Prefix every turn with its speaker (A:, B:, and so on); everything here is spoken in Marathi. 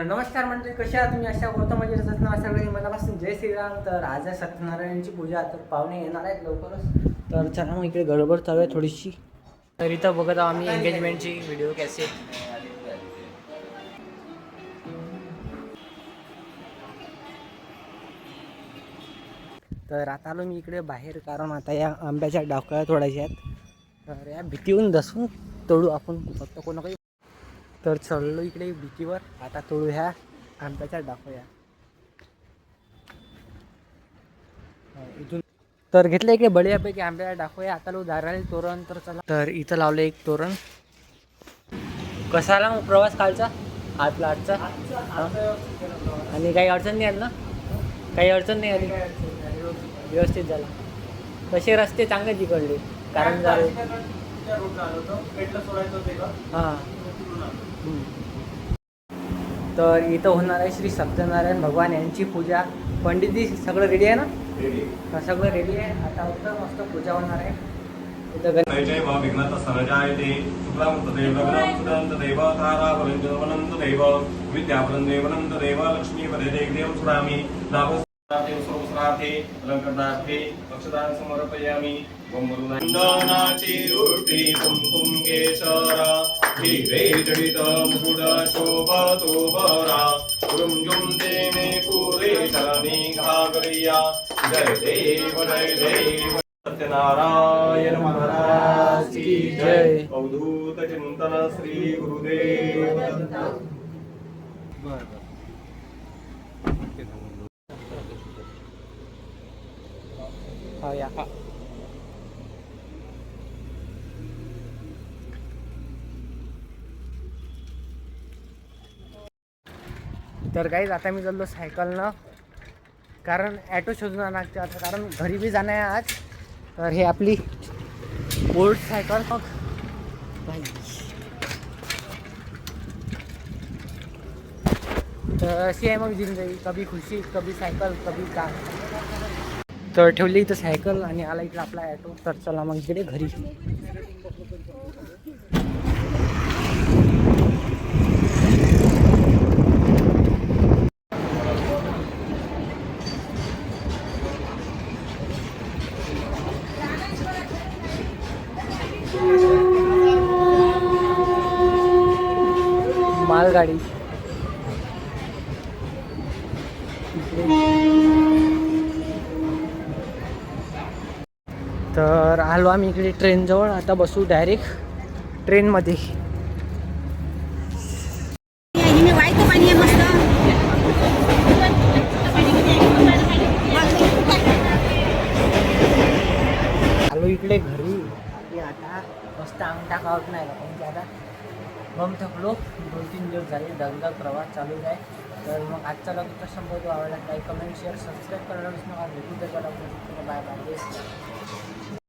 A: नमस्कार मंडळी, कशा आहात तुम्ही? अशा गौतम म्हणजे असणार सगळे मनापासून जय श्रीराम. तर आज आहे सत्यनारायणची पूजा. तर पाहुणे येणार आहेत लवकरच. तर चला मग इकडे गडबड चालू आहे थोडीशी. तर इथं बघत आहोत आम्ही एंगेजमेंटची व्हिडिओ कॅसेट. तर आता आलो मी इकडे बाहेर, कारण आता या आंब्याच्या डाकळ्या तोडायच्या आहेत. तर या भीतीहून दसून तोडू आपण फक्त कोणा काही. तर चढलो इकडे भीतीवर, आता तोडू ह्या आंब्याच्या डाकळ्या. इथून तर घेतलं इकडे बढियापैकी आंब्याला दाखवूया. आता लोक दाराले तोरण. तर चला, तर इथं लावलं एक तोरण. कसा आला मग प्रवास कालचा आजचा? आणि काही अडचण नाही आली ना? काही अडचण नाही आली, व्यवस्थित झाला. कसे रस्ते चांगले तिकडले, कारण झाले. हां. तर इथं होणार आहे श्री सत्यनारायण भगवान यांची पूजा. पंडितजी सगळं रेडी आहे ना? सगळं रेडी आहे. आता उत्तर मस्त पूजा होणार आहे.
B: अलंकरणार्थे अक्षदान समर्पयामि. वंदनाची उटी कुंकुम केशरा, हिरे जडित मुकुट शोभतो बरा. कुरुंजुम देने पुरे चरणी घागरिया. जय देव सत्यनारायण महाराज की जय. अवधूत चिंतन श्री गुरुदेव.
A: या. तर गाईज आता मी चाललो सायकलनं, कारण ॲटो शोधून लागते आता, कारण घरी बी जाणं आहे आज. तर हे आपली ओल्ड सायकल. मग तर अशी आहे मग जिंदगी, कभी खुशी कभी सायकल कभी का. तर ठेवली इथं सायकल आणि आला इकडे आपला ॲटो. तर चला मग इकडे घरी. मालगाडी तर आलो आम्ही इकडे ट्रेनजवळ. आता बसू डायरेक्ट ट्रेनमध्ये. आलो इकडे घरी. आता मस्त अंग टाकावत नाही, म्हणजे आता मग थकलो. 2-3 दिवस झाले दगदग प्रवास चालू आहे. तर मग आजचा लॉग इथं संपवतो. आवडला लाईक कमेंट शेअर सबस्क्राईब करायला विसरू नका. भेटू त्याच्या लॉग. Bye bye.